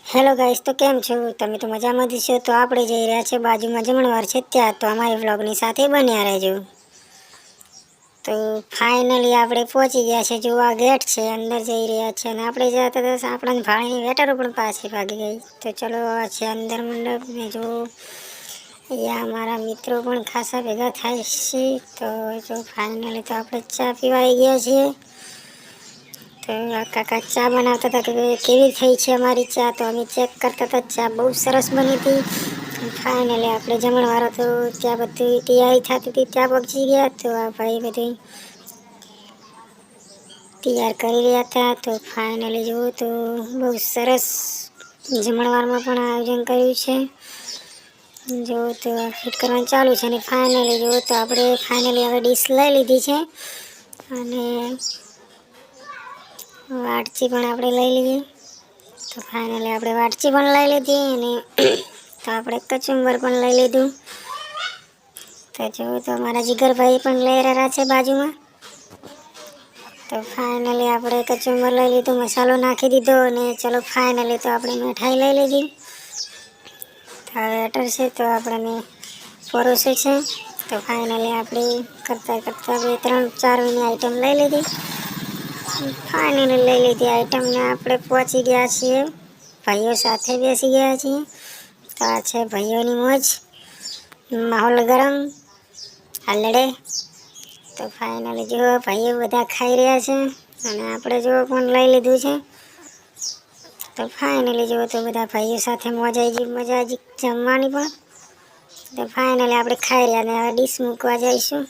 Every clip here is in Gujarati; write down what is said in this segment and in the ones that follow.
હેલો ગાઈસ, તો કેમ છો તમે? તો મજામાં જ છો? તો આપણે જઈ રહ્યા છે બાજુમાં જમણવાર છે ત્યાં, તો અમારી વ્લોગની સાથે બન્યા રહેજો. તો ફાઇનલી આપણે પહોંચી ગયા છે. જો આ ગેટ છે, અંદર જઈ રહ્યા છે અને આપણે જતા હતા આપણને ભાણીની વેટરો પણ પાછી ભાગી ગઈ. તો ચલો આ છે અંદર મંડપ ને જો અહીંયા અમારા મિત્રો પણ ખાસા ભેગા થાય છે. તો જો ફાઇનલી તો આપણે ચા પીવા આવી ગયા છીએ. તો આ કાકા ચા બનાવતા હતા કે કેવી થઈ છે અમારી ચા, તો અમે ચેક કરતા હતા. ચા બહુ સરસ બની હતી. ફાઇનલી આપણે જમણવારો તો ત્યાં બધી તૈયારી થતી હતી, ત્યાં પહોંચી ગયા. તો આ ભાઈ બધું તૈયાર કરી રહ્યા હતા. તો ફાઇનલી જુઓ તો બહુ સરસ જમણવારમાં પણ આયોજન કર્યું છે. જો તો ફિટ કરવાનું ચાલુ છે અને ફાઇનલી જુઓ તો આપણે ફાઇનલી હવે ડીશ લઈ લીધી છે અને વાટકી પણ આપણે લઈ લઈએ. તો ફાઇનલી આપણે વાટકી પણ લઈ લીધી અને તો આપણે કચુંબર પણ લઈ લીધું. તો જો તો અમારા જીગરભાઈ પણ લઈ રહ્યા છે બાજુમાં. તો ફાઇનલી આપણે કચુંબર લઈ લીધું, મસાલો નાખી દીધો અને ચલો ફાઇનલી તો આપણે મીઠાઈ લઈ લીધી. તો વેટર છે તો આપણે પરોસે છે. તો ફાઇનલી આપણે કરતાં 2-3-4 આઈટમ લઈ લીધી. ફાઇનલી લઈ લીધી આઈટમને આપણે પહોંચી ગયા છીએ. ભાઈઓ સાથે બેસી ગયા છીએ. તો આ છે ભાઈઓની મોજ, માહોલ ગરમ આલડે. તો ફાઇનલી જો ભાઈઓ બધા ખાઈ રહ્યા છે અને આપણે જો પણ લઈ લીધું છે. તો ફાઇનલી જો તો બધા ભાઈઓ સાથે મજા આવી જમવાની પણ. તો ફાઇનલી આપણે ખાઈ રહ્યા અને હવે ડીશ મૂકવા જઈશું.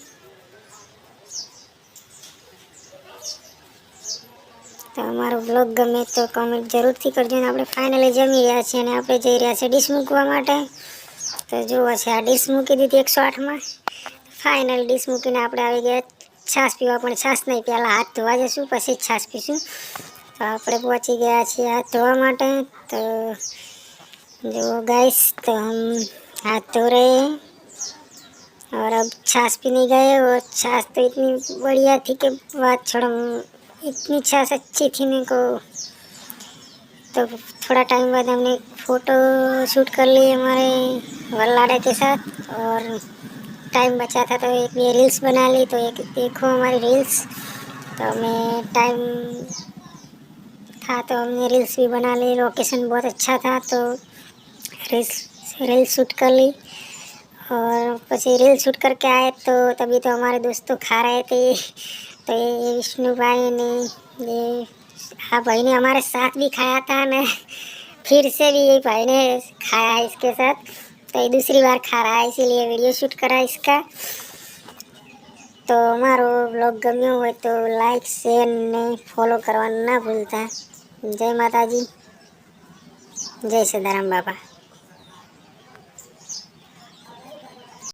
તો અમારો બ્લોગ ગમે તો કમેન્ટ જરૂરથી કરજો. ને આપણે ફાઇનલી જમી રહ્યા છીએ અને આપણે જઈ રહ્યા છીએ ડીશ મૂકવા માટે. તો જુઓ છે આ ડીશ મૂકી દીધી 108માં. ફાઇનલ ડીશ મૂકીને આપણે આવી ગયા છાશ પીવા, પણ છાશ નહીં, પહેલાં હાથ ધોવા જઈશું પછી છાશ પીશું. તો આપણે પહોંચી ગયા છીએ હાથ ધોવા માટે. તો जो गाइस तो हम हाथ धो रहे हैं और अब छाछ पीने गए और छाछ तो इतनी बढ़िया थी कि बात छोड़ो, इतनी छाछ अच्छी थी मेरे को। तो थोड़ा टाइम बाद हमने फ़ोटो शूट कर लिए हमारे वल्लाडे के साथ और टाइम बचा था तो एक ये रील्स बना ली। तो एक देखो हमारी रील्स। तो हमें टाइम था तो हमने रील्स भी बना ली। लोकेशन बहुत अच्छा था तो रील शूट कर ली और પછી रील शूट करके आए तो तभी तो हमारे दोस्त तो खा रहे थे। तो ये विष्णु भाई ने ये हाँ भाई ने हमारे साथ भी खाया था ना, फिर से भी ये भाई ने खाया है इसके साथ। तो ये दूसरी बार खा रहा है इसीलिए वीडियो शूट करा इसका। तो हमारो ब्लॉग गम्यो हो तो लाइक शेयर ने फॉलो करवा ना भूलता। जय माता जी, जय सीताराम बाबा।